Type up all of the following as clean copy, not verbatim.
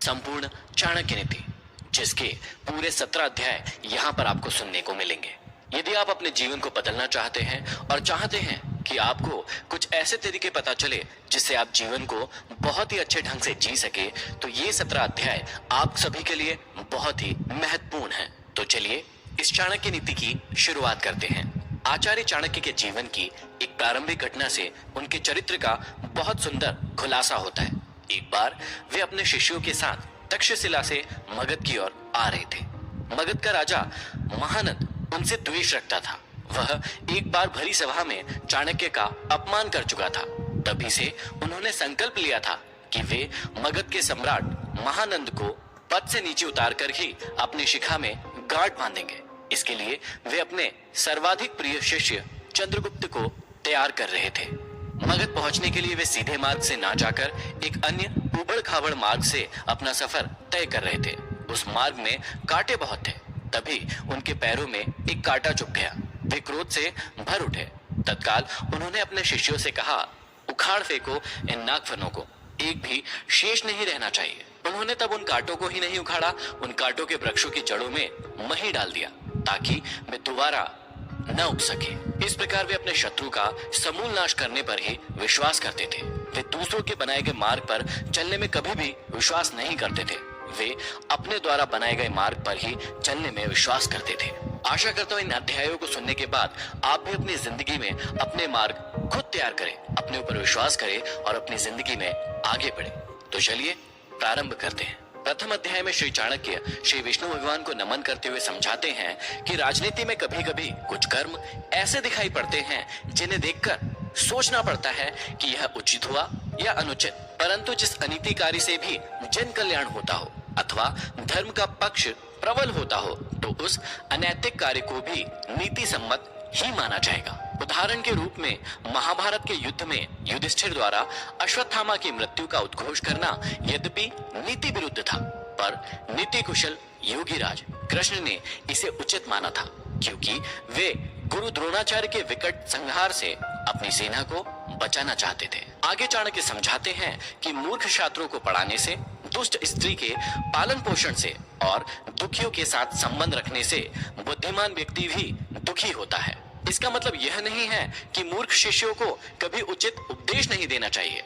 संपूर्ण चाणक्य नीति, जिसके पूरे 17 अध्याय यहाँ पर आपको सुनने को मिलेंगे। यदि आप अपने जीवन को बदलना चाहते हैं और चाहते हैं कि आपको कुछ ऐसे तरीके पता चले जिससे आप जीवन को बहुत ही अच्छे ढंग से जी सके, तो ये 17 अध्याय आप सभी के लिए बहुत ही महत्वपूर्ण है। तो चलिए इस चाणक्य नीति की शुरुआत करते हैं। आचार्य चाणक्य के जीवन की एक प्रारंभिक घटना से उनके चरित्र का बहुत सुंदर खुलासा होता है। एक बार वे अपने शिष्यों के साथ तक्षशिला से मगध की ओर आ रहे थे। मगध का राजा महानंद उनसे द्वेष रखता था। वह एक बार भरी सभा में चाणक्य का अपमान कर चुका था। तभी से उन्होंने संकल्प लिया था कि वे मगध के सम्राट महानंद को पद से नीचे उतारकर ही अपनी शिखा में गांठ बांधेंगे। इसके लिए वे अपने सर्वाधिक प्रिय शिष्य चंद्रगुप्त को तैयार कर रहे थे। मगध पहुंचने के लिए वे सीधे मार्ग से ना जाकर एक अन्य उबड़ खाबड़ मार्ग से अपना सफर तय कर रहे थे। उस मार्ग में कांटे बहुत थे। तभी उनके पैरों में एक कांटा चुभ गया। वे क्रोध से भर उठे। तत्काल उन्होंने अपने शिष्यों से कहा, उखाड़ फेंको इन नागफनों को, एक भी शेष नहीं रहना चाहिए। उन्होंने तब उन कांटों को ही नहीं उखाड़ा, उन कांटों के वृक्षों की जड़ों में मही डाल दिया ताकि वे दोबारा न उग सके। इस प्रकार वे अपने शत्रु का समूल नाश करने पर ही विश्वास करते थे। वे दूसरों के बनाए गए मार्ग पर चलने में कभी भी विश्वास नहीं करते थे। वे अपने द्वारा बनाए गए मार्ग पर ही चलने में विश्वास करते थे। आशा करता हूँ इन अध्यायों को सुनने के बाद आप भी अपनी जिंदगी में अपने मार्ग खुद तैयार करें, अपने ऊपर विश्वास करें और अपनी जिंदगी में आगे बढ़े। तो चलिए प्रारंभ करते हैं। प्रथम अध्याय में श्री चाणक्य श्री विष्णु भगवान को नमन करते हुए समझाते हैं कि राजनीति में कभी कभी कुछ कर्म ऐसे दिखाई पड़ते हैं जिन्हें देखकर सोचना पड़ता है कि यह उचित हुआ या अनुचित, परंतु जिस अनीतिकारी से भी जन कल्याण होता हो अथवा धर्म का पक्ष प्रबल होता हो तो उस अनैतिक कार्य को भी नीति सम्मत ही माना जाएगा। उदाहरण के रूप में महाभारत के युद्ध में युधिष्ठिर द्वारा अश्वत्थामा की मृत्यु का उद्घोष करना यद्यपि नीति विरुद्ध था, पर नीति कुशल योगीराज कृष्ण ने इसे उचित माना था, क्योंकि वे गुरु द्रोणाचार्य के विकट संहार से अपनी सेना को बचाना चाहते थे। आगे चाणक्य समझाते हैं कि मूर्ख छात्रों को पढ़ाने से, दुष्ट स्त्री के पालन पोषण से और दुखियों के साथ संबंध रखने से बुद्धिमान व्यक्ति भी दुखी होता है। इसका मतलब यह नहीं है कि मूर्ख शिष्यों को कभी उचित उपदेश नहीं देना चाहिए।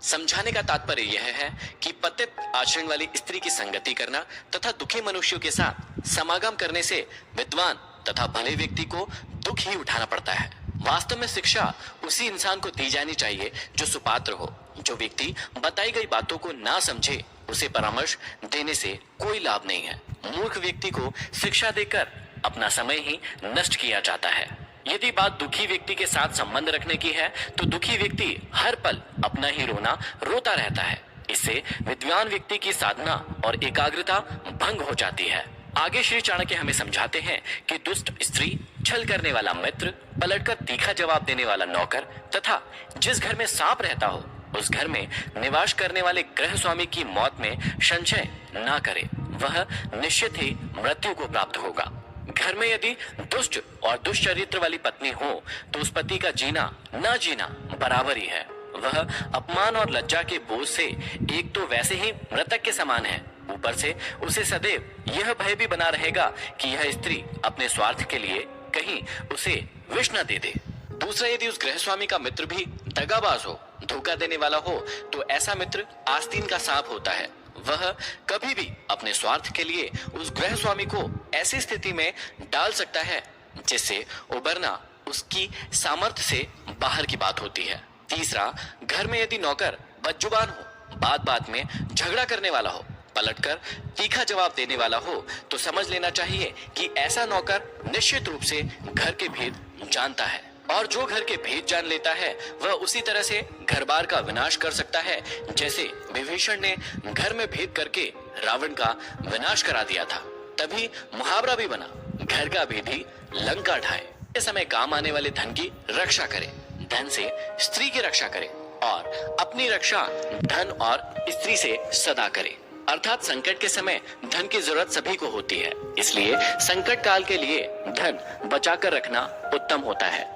समझाने का तात्पर्य यह है कि पतित आचरण वाली स्त्री की संगति करना तथा दुखी मनुष्यों के साथ समागम करने से विद्वान तथा भले व्यक्ति को दुख ही उठाना पड़ता है। वास्तव में शिक्षा उसी इंसान को दी जानी चाहिए जो सुपात्र हो। जो व्यक्ति बताई गई बातों को ना समझे उसे परामर्श देने से कोई लाभ नहीं है। मूर्ख व्यक्ति को शिक्षा देकर अपना समय ही नष्ट किया जाता है। यदि बात दुखी व्यक्ति के साथ संबंध रखने की है तो दुखी व्यक्ति हर पल अपना ही रोना रोता रहता है। इससे विद्वान व्यक्ति की साधना और एकाग्रता भंग हो जाती है। आगे श्री चाणक्य हमें समझाते हैं कि दुष्ट स्त्री, छल करने वाला मित्र, पलटकर तीखा जवाब देने वाला नौकर तथा जिस घर में सांप रहता हो उस घर में निवास करने वाले गृह स्वामी की मौत में संशय ना करे, वह निश्चित ही मृत्यु को प्राप्त होगा। घर में यदि दुष्ट और दुष्चरित्र वाली पत्नी हो तो उस पति का जीना ना जीना बराबर ही है। वह अपमान और लज्जा के बोझ से एक तो वैसे ही मृतक के समान है, ऊपर से उसे सदैव यह भय भी बना रहेगा कि यह स्त्री अपने स्वार्थ के लिए कहीं उसे विष न दे दे। दूसरा, यदि उस गृह स्वामी का मित्र भी दगाबाज हो, धोखा देने वाला हो, तो ऐसा मित्र आस्तीन का सांप होता है। वह कभी भी अपने स्वार्थ के लिए उस गृह स्वामी को ऐसी स्थिति में डाल सकता है जिससे उबरना उसकी सामर्थ्य से बाहर की बात होती है। तीसरा, घर में यदि नौकर बदजुबान हो, बात बात में झगड़ा करने वाला हो, पलटकर तीखा जवाब देने वाला हो, तो समझ लेना चाहिए कि ऐसा नौकर निश्चित रूप से घर के भेद जानता है, और जो घर के भेद जान लेता है वह उसी तरह से घर बार का विनाश कर सकता है जैसे विभीषण ने घर में भेद करके रावण का विनाश करा दिया था। तभी मुहावरा भी बना, घर का भेदी लंका ढाए। इस समय काम आने वाले धन की रक्षा करे, धन से स्त्री की रक्षा करे और अपनी रक्षा धन और स्त्री से सदा करे। अर्थात संकट के समय धन की जरूरत सभी को होती है, इसलिए संकट काल के लिए धन बचाकर रखना उत्तम होता है।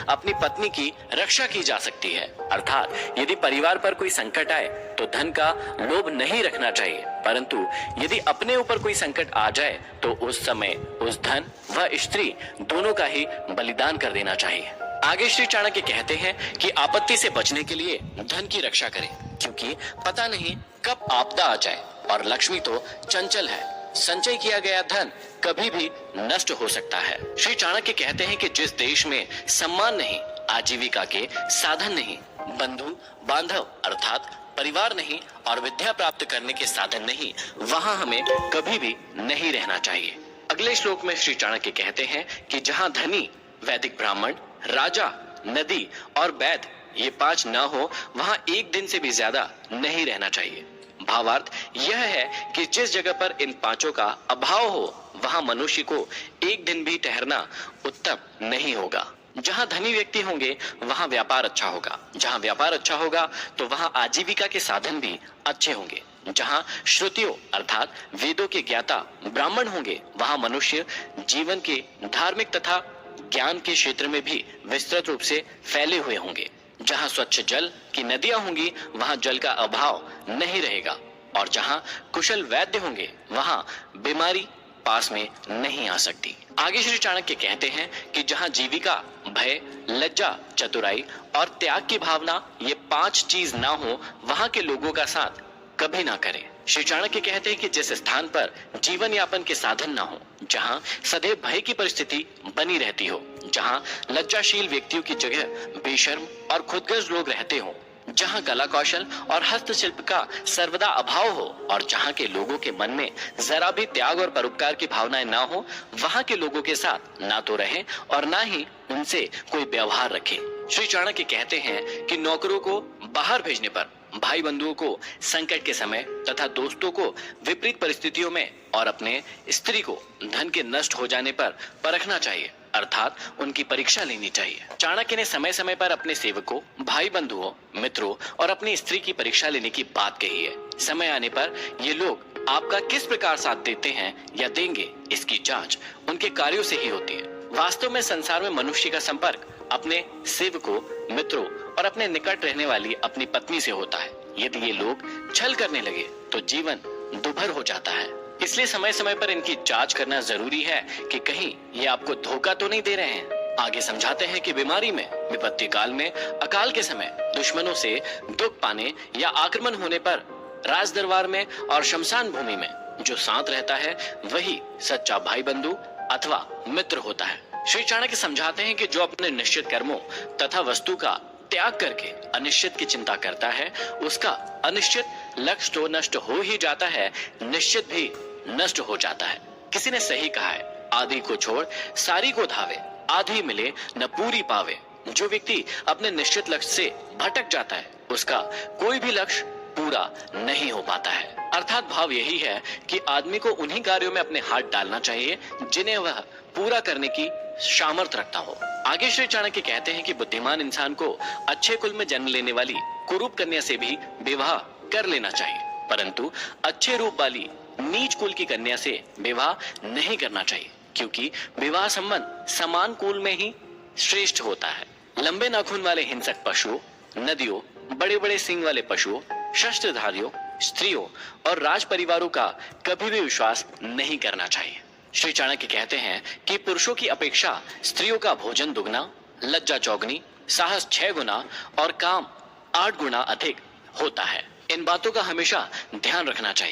अपनी पत्नी की रक्षा की जा सकती है, अर्थात यदि परिवार पर कोई संकट आए तो धन का लोभ नहीं रखना चाहिए, परंतु यदि अपने ऊपर कोई संकट आ जाए तो उस समय उस धन व स्त्री दोनों का ही बलिदान कर देना चाहिए। आगे श्री चाणक्य कहते हैं कि आपत्ति से बचने के लिए धन की रक्षा करें, क्योंकि पता नहीं कब आपदा आ जाए और लक्ष्मी तो चंचल है। संचय किया गया धन कभी भी नष्ट हो सकता है। श्री चाणक्य कहते हैं कि जिस देश में सम्मान नहीं, आजीविका के साधन नहीं, बंधु बांधव अर्थात परिवार नहीं और विद्या प्राप्त करने के साधन नहीं, वहां हमें कभी भी नहीं रहना चाहिए। अगले श्लोक में श्री चाणक्य कहते हैं कि जहां धनी, वैदिक ब्राह्मण, राजा, नदी और वैद्य ये पांच न हो, वहां एक दिन से भी ज्यादा नहीं रहना चाहिए। भावार्थ यह है कि जिस जगह पर इन पांचों का अभाव हो, वहां मनुष्य को एक दिन भी ठहरना उत्तम नहीं होगा। जहां धनी व्यक्ति होंगे वहां व्यापार अच्छा होगा, जहां व्यापार अच्छा होगा तो वहां आजीविका के साधन भी अच्छे होंगे। जहां श्रुतियों अर्थात वेदों के ज्ञाता ब्राह्मण होंगे, वहां मनुष्य जीवन के धार्मिक तथा ज्ञान के क्षेत्र में भी विस्तृत रूप से फैले हुए होंगे। जहां स्वच्छ जल की नदियां होंगी वहां जल का अभाव नहीं रहेगा, और जहां कुशल वैद्य होंगे वहां बीमारी पास में नहीं आ सकती। आगे श्री चाणक्य कहते हैं कि जहां जीविका, भय, लज्जा, चतुराई और त्याग की भावना ये पांच चीज ना हो, वहां के लोगों का साथ कभी ना करें। श्री चाणक्य कहते हैं कि जिस स्थान पर जीवन यापन के साधन ना हो, जहां सदैव भय की परिस्थिति बनी रहती हो, जहां लज्जाशील व्यक्तियों की जगह बेशर्म और खुदगर्ज लोग रहते हो, जहां कला कौशल और हस्तशिल्प का सर्वदा अभाव हो और जहां के लोगों के मन में जरा भी त्याग और परोपकार की भावनाएं ना हो, वहां के लोगों के साथ ना तो रहें और ना ही उनसे कोई व्यवहार रखें। श्री चाणक्य कहते हैं कि नौकरों को बाहर भेजने पर, भाई बंधुओं को संकट के समय तथा दोस्तों को विपरीत परिस्थितियों में और अपने स्त्री को धन के नष्ट हो जाने पर परखना चाहिए, अर्थात उनकी परीक्षा लेनी चाहिए। चाणक्य ने समय समय पर अपने सेवकों, भाई बंधुओं, मित्रों और अपनी स्त्री की परीक्षा लेने की बात कही है। समय आने पर ये लोग आपका किस प्रकार साथ देते हैं या देंगे, इसकी जांच उनके कार्यों से ही होती है। वास्तव में संसार में मनुष्य का संपर्क अपने सेवकों, मित्रों और अपने निकट रहने वाली अपनी पत्नी से होता है। यदि ये लोग छल करने लगे तो जीवन दुभर हो जाता है। इसलिए समय समय पर इनकी जांच करना जरूरी है कि कहीं ये आपको धोखा तो नहीं दे रहे हैं। आगे समझाते हैं कि बीमारी में, विपत्ति काल में, अकाल के समय, दुश्मनों से दुख पाने या आक्रमण होने पर, राज दरबार में और शमशान भूमि में जो साथ रहता है वही सच्चा भाई बंधु अथवा मित्र होता है। श्री चाणक्य समझाते हैं कि जो अपने निश्चित कर्मों तथा वस्तु का त्याग करके अनिश्चित की चिंता करता है, उसका अनिश्चित लक्ष्य तो नष्ट हो ही जाता है, निश्चित भी नष्ट हो जाता है। किसी ने सही कहा है, आधी को छोड़ सारी को धावे, आधी मिले न पूरी पावे। जो व्यक्ति अपने निश्चित लक्ष्य से भटक जाता है, उसका कोई भी लक्ष्य पूरा नहीं हो पाता है। अर्थात भाव यही है कि आदमी को उन्हीं कार्यों में अपने हाथ डालना चाहिए जिन्हें वह पूरा करने की सामर्थ्य रखता हो। आगे श्री चाणक्य कहते हैं कि बुद्धिमान इंसान को अच्छे कुल में जन्म लेने वाली कुरूप कन्या से भी विवाह कर लेना चाहिए, परंतु अच्छे रूप वाली नीच कुल की कन्या से विवाह नहीं करना चाहिए, क्योंकि विवाह संबंध समान कुल में ही श्रेष्ठ होता है। लंबे नाखून वाले हिंसक पशुओं, नदियों, बड़े बड़े सिंग वाले पशुओं, शस्त्रधारियों, स्त्रियों और राज परिवारों का कभी भी विश्वास नहीं करना चाहिए। श्री चाणक्य कहते हैं कि पुरुषों की अपेक्षा स्त्रियों का भोजन दुगना, लज्जा चौगनी, साहस 6 गुना और काम 8 गुना अधिक होता है। इन बातों का हमेशा ध्यान रखना चाहिए।